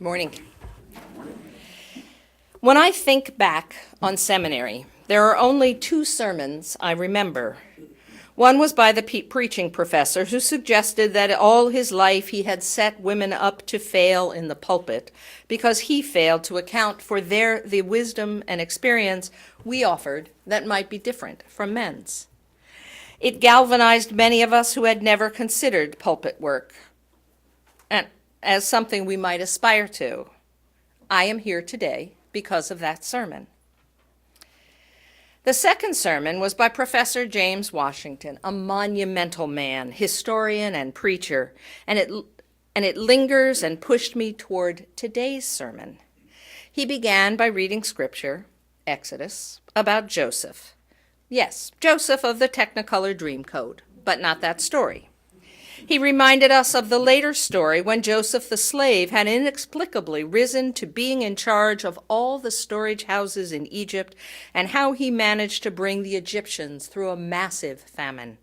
Morning. When I think back on seminary, there are only two sermons I remember. One was by the preaching professor who suggested that all his life he had set women up to fail in the pulpit because he failed to account for the wisdom and experience we offered that might be different from men's. It galvanized many of us who had never considered pulpit work and as something we might aspire to. I am here today because of that sermon. The second sermon was by Professor James Washington, a monumental man, historian and preacher, and it lingers and pushed me toward today's sermon. He began by reading scripture, Exodus, about Joseph. Yes, Joseph of the Technicolor Dreamcoat, but not that story. He reminded us of the later story when Joseph the slave had inexplicably risen to being in charge of all the storage houses in Egypt and how he managed to bring the Egyptians through a massive famine.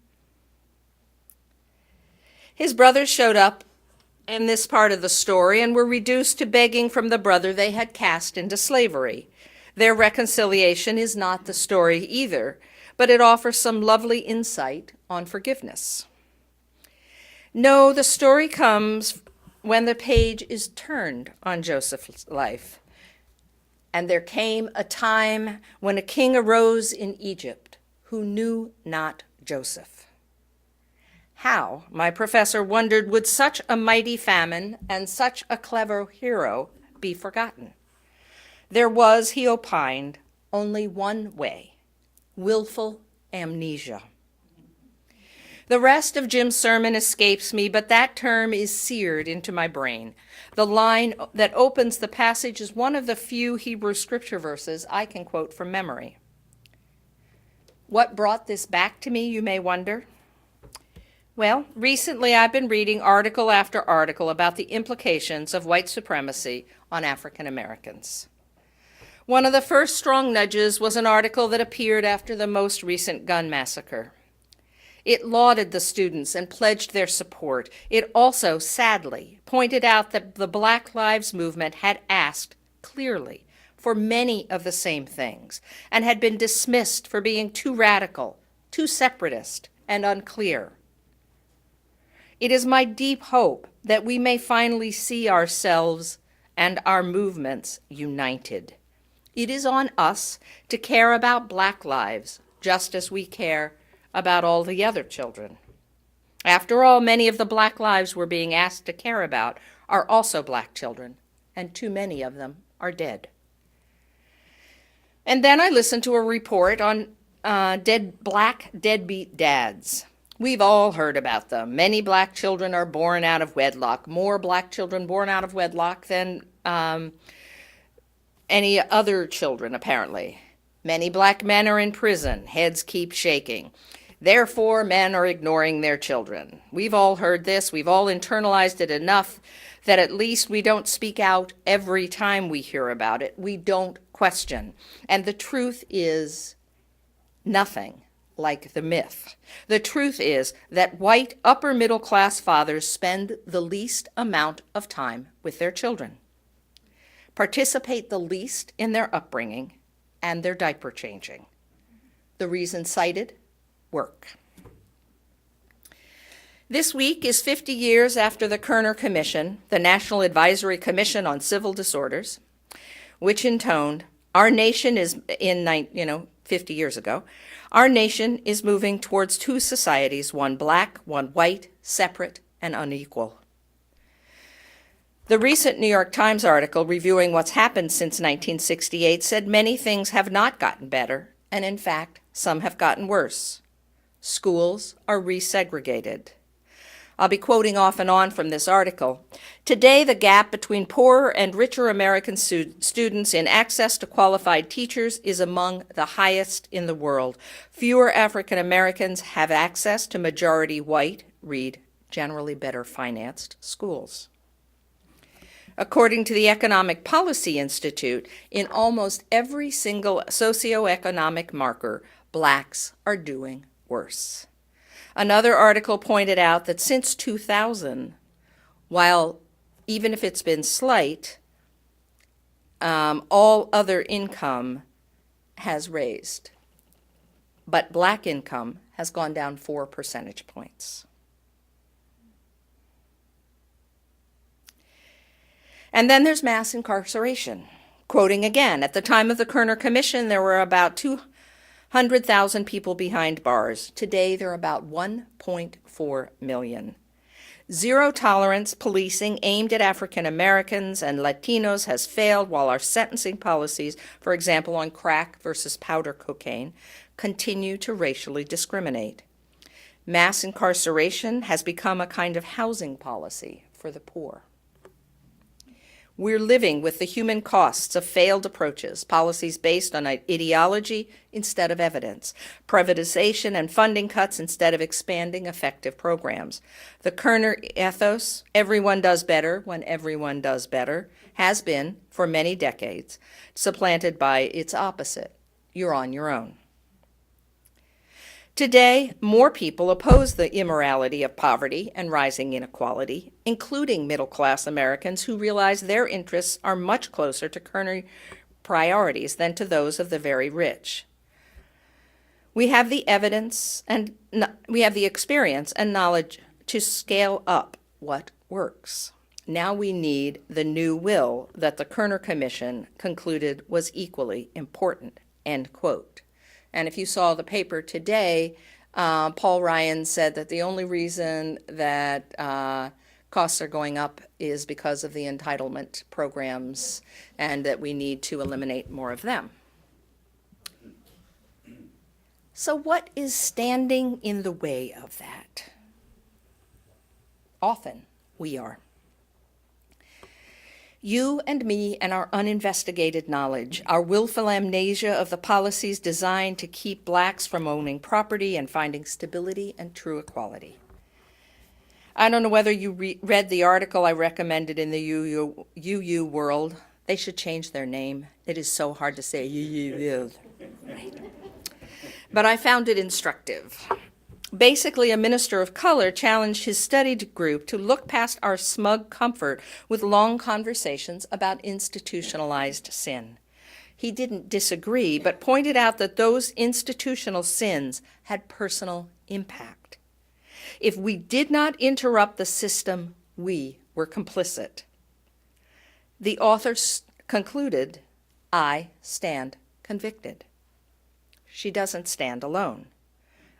His brothers showed up in this part of the story and were reduced to begging from the brother they had cast into slavery. Their reconciliation is not the story either, but it offers some lovely insight on forgiveness. No, the story comes when the page is turned on Joseph's life. And there came a time when a king arose in Egypt who knew not Joseph. How, my professor wondered, would such a mighty famine and such a clever hero be forgotten? There was, he opined, only one way: willful amnesia. The rest of Jim's sermon escapes me, but that term is seared into my brain. The line that opens the passage is one of the few Hebrew scripture verses I can quote from memory. What brought this back to me, you may wonder? Well, recently I've been reading article after article about the implications of white supremacy on African Americans. One of the first strong nudges was an article that appeared after the most recent gun massacre. It lauded the students and pledged their support. It also, sadly, pointed out that the Black Lives Movement had asked clearly for many of the same things and had been dismissed for being too radical, too separatist, and unclear. It is my deep hope that we may finally see ourselves and our movements united. It is on us to care about Black lives just as we care about all the other children. After all, many of the Black lives we're being asked to care about are also Black children, and too many of them are dead. And then I listened to a report on Black deadbeat dads. We've all heard about them. Many Black children are born out of wedlock, more Black children born out of wedlock than any other children, apparently. Many Black men are in prison, heads keep shaking. Therefore, men are ignoring their children. We've all heard this. We've all internalized it enough that at least we don't speak out every time we hear about it. We don't question. And the truth is nothing like the myth. The truth is that white upper middle class fathers spend the least amount of time with their children, participate the least in their upbringing and their diaper changing. The reason cited: work. This week is 50 years after the Kerner Commission, the National Advisory Commission on Civil Disorders, which intoned, our nation is, 50 years ago, our nation is moving towards two societies, one Black, one white, separate and unequal. The recent New York Times article reviewing what's happened since 1968 said many things have not gotten better, and in fact, some have gotten worse. Schools are resegregated. I'll be quoting off and on from this article. Today, the gap between poorer and richer American students in access to qualified teachers is among the highest in the world. Fewer African Americans have access to majority white, read generally better financed, schools. According to the Economic Policy Institute, in almost every single socioeconomic marker, Blacks are doing worse. Another article pointed out that since 2000, while even if it's been slight, all other income has raised, but black income has gone down 4 percentage points. And then there's mass incarceration. Quoting again, at the time of the Kerner Commission, there were about 200,000 people behind bars. Today, there are about 1.4 million. Zero tolerance policing aimed at African Americans and Latinos has failed, while our sentencing policies, for example, on crack versus powder cocaine, continue to racially discriminate. Mass incarceration has become a kind of housing policy for the poor. We're living with the human costs of failed approaches, policies based on ideology instead of evidence, privatization and funding cuts instead of expanding effective programs. The Kerner ethos, everyone does better when everyone does better, has been, for many decades, supplanted by its opposite, you're on your own. Today, more people oppose the immorality of poverty and rising inequality, including middle-class Americans who realize their interests are much closer to Kerner priorities than to those of the very rich. We have the evidence and we have the experience and knowledge to scale up what works. Now we need the new will that the Kerner Commission concluded was equally important, end quote. And if you saw the paper today, Paul Ryan said that the only reason that costs are going up is because of the entitlement programs and that we need to eliminate more of them. So what is standing in the way of that? Often we are. You and me and our uninvestigated knowledge, our willful amnesia of the policies designed to keep blacks from owning property and finding stability and true equality. I don't know whether you read the article I recommended in the UU World. They should change their name. It is so hard to say UU. Right. But I found it instructive. Basically, a minister of color challenged his studied group to look past our smug comfort with long conversations about institutionalized sin. He didn't disagree, but pointed out that those institutional sins had personal impact. If we did not interrupt the system, we were complicit. The author concluded, I stand convicted. She doesn't stand alone.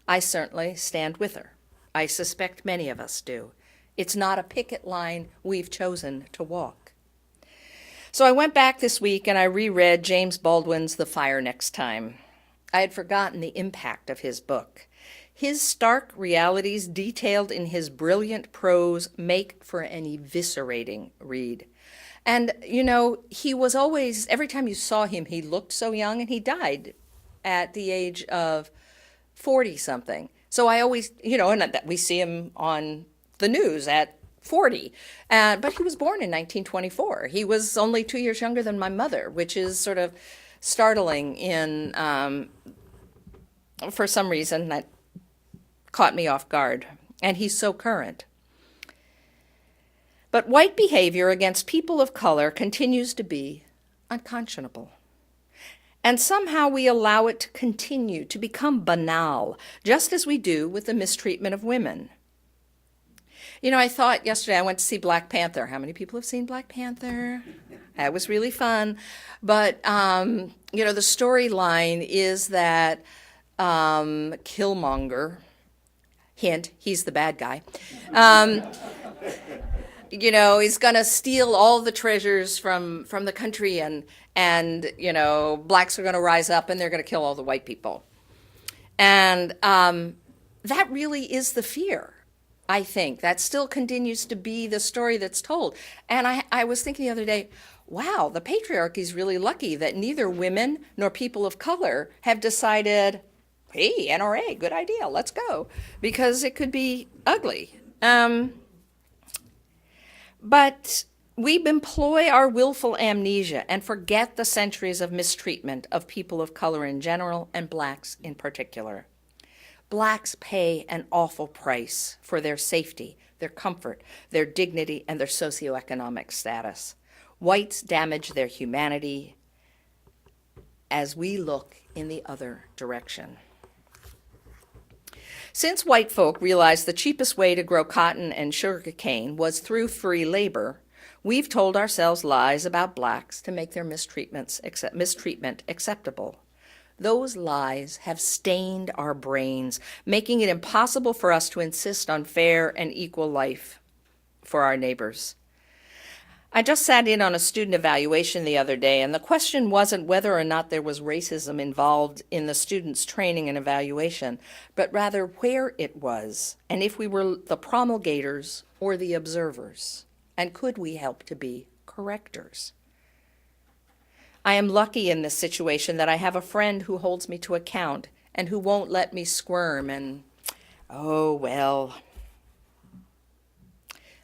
I certainly stand with her. I suspect many of us do. It's not a picket line we've chosen to walk. So I went back this week and I reread James Baldwin's The Fire Next Time. I had forgotten the impact of his book. His stark realities detailed in his brilliant prose make for an eviscerating read. And, you know, he was always, every time you saw him, he looked so young, and he died at the age of 40-something. So I always, you know, and that we see him on the news at 40. But he was born in 1924. He was only 2 years younger than my mother, which is sort of startling in, for some reason, that caught me off guard. And he's so current. But white behavior against people of color continues to be unconscionable. And somehow we allow it to continue to become banal, just as we do with the mistreatment of women. You know, I thought yesterday I went to see Black Panther. How many people have seen Black Panther? That was really fun. But, you know, the storyline is that Killmonger, hint, he's the bad guy, you know, he's going to steal all the treasures from the country, and you know, blacks are going to rise up and they're going to kill all the white people. And that really is the fear, I think. That still continues to be the story that's told. And I was thinking the other day, wow, the patriarchy is really lucky that neither women nor people of color have decided, hey, NRA, good idea, let's go, because it could be ugly. But we employ our willful amnesia and forget the centuries of mistreatment of people of color in general and blacks in particular. Blacks pay an awful price for their safety, their comfort, their dignity, and their socioeconomic status. Whites damage their humanity as we look in the other direction. Since white folk realized the cheapest way to grow cotton and sugar cane was through free labor, we've told ourselves lies about blacks to make their mistreatment acceptable. Those lies have stained our brains, making it impossible for us to insist on fair and equal life for our neighbors. I just sat in on a student evaluation the other day, and the question wasn't whether or not there was racism involved in the students' training and evaluation, but rather where it was, and if we were the promulgators or the observers, and could we help to be correctors. I am lucky in this situation that I have a friend who holds me to account and who won't let me squirm and, oh, well.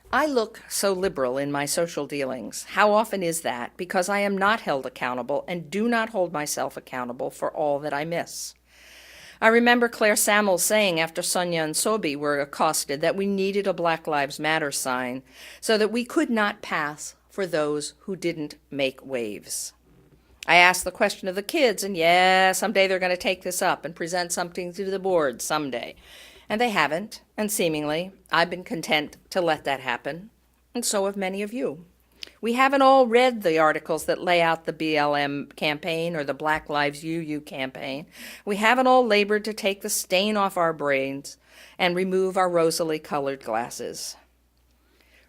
I look so liberal in my social dealings. How often is that? Because I am not held accountable and do not hold myself accountable for all that I miss. I remember Claire Samuels saying after Sonia and Sobi were accosted that we needed a Black Lives Matter sign so that we could not pass for those who didn't make waves. I asked the question of the kids, and yeah, someday they're going to take this up and present something to the board someday. And they haven't, and seemingly, I've been content to let that happen, and so have many of you. We haven't all read the articles that lay out the BLM campaign or the Black Lives UU campaign. We haven't all labored to take the stain off our brains and remove our rosily colored glasses.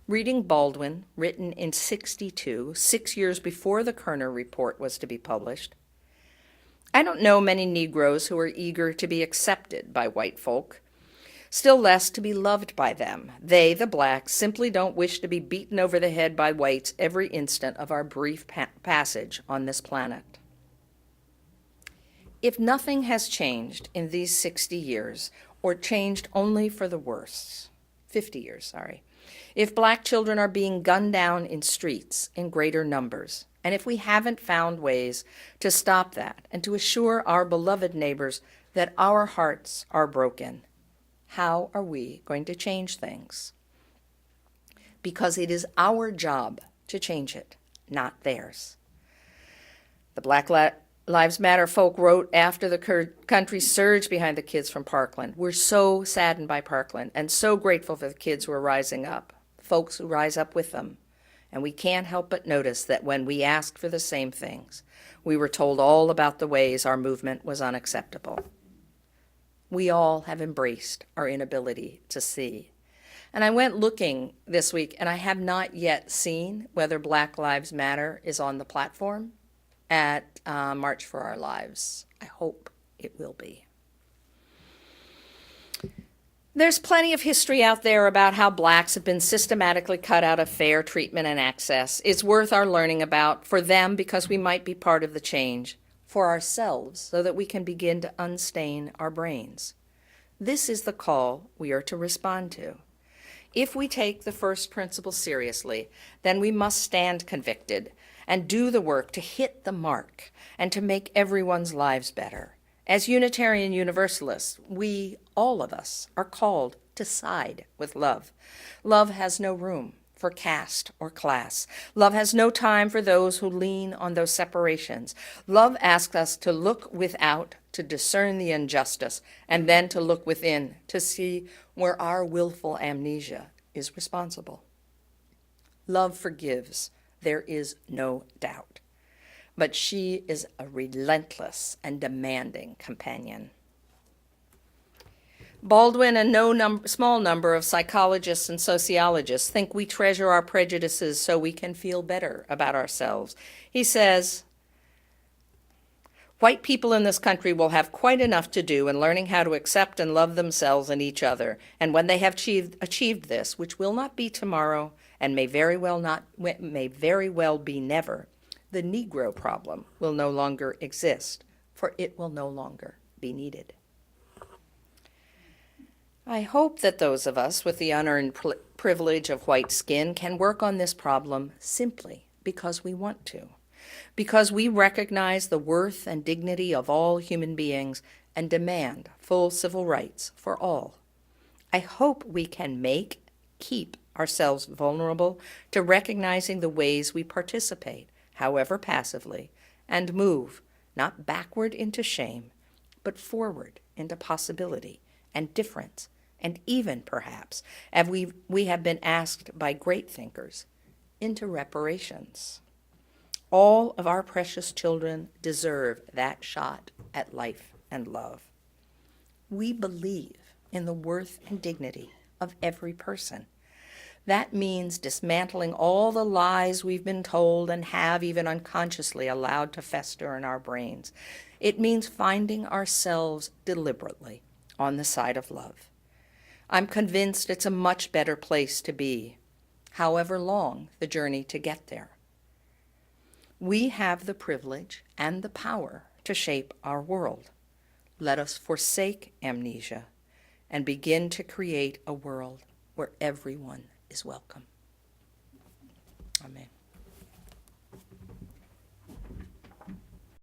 Reading Baldwin, written in '62, 6 years before the Kerner report was to be published, I don't know many Negroes who are eager to be accepted by white folk, still less to be loved by them. They, the blacks, simply don't wish to be beaten over the head by whites every instant of our brief passage on this planet. If nothing has changed in these 60 years, or changed only for the worse, 50 years, sorry, if black children are being gunned down in streets in greater numbers, and if we haven't found ways to stop that and to assure our beloved neighbors that our hearts are broken, how are we going to change things? Because it is our job to change it, not theirs. The Black Lives Matter folk wrote after the country surged behind the kids from Parkland. We're so saddened by Parkland and so grateful for the kids who are rising up, folks who rise up with them. And we can't help but notice that when we asked for the same things, we were told all about the ways our movement was unacceptable. We all have embraced our inability to see. And I went looking this week, and I have not yet seen whether Black Lives Matter is on the platform at March for Our Lives. I hope it will be. There's plenty of history out there about how blacks have been systematically cut out of fair treatment and access. It's worth our learning about for them because we might be part of the change, for ourselves so that we can begin to unstain our brains. This is the call we are to respond to. If we take the first principle seriously, then we must stand convicted and do the work to hit the mark and to make everyone's lives better. As Unitarian Universalists, we, all of us, are called to side with love. Love has no room for caste or class. Love has no time for those who lean on those separations. Love asks us to look without, to discern the injustice, and then to look within, to see where our willful amnesia is responsible. Love forgives, there is no doubt. But she is a relentless and demanding companion. Baldwin and no small number of psychologists and sociologists think we treasure our prejudices so we can feel better about ourselves. He says, white people in this country will have quite enough to do in learning how to accept and love themselves and each other. And when they have achieved this, which will not be tomorrow and may very well be never, the Negro problem will no longer exist, for it will no longer be needed. I hope that those of us with the unearned privilege of white skin can work on this problem simply because we want to, because we recognize the worth and dignity of all human beings and demand full civil rights for all. I hope we can keep ourselves vulnerable to recognizing the ways we participate, however passively, and move, not backward into shame, but forward into possibility and difference, and even, perhaps, as we have been asked by great thinkers, into reparations. All of our precious children deserve that shot at life and love. We believe in the worth and dignity of every person. That means dismantling all the lies we've been told and have even unconsciously allowed to fester in our brains. It means finding ourselves deliberately on the side of love. I'm convinced it's a much better place to be, however long the journey to get there. We have the privilege and the power to shape our world. Let us forsake amnesia and begin to create a world where everyone is welcome.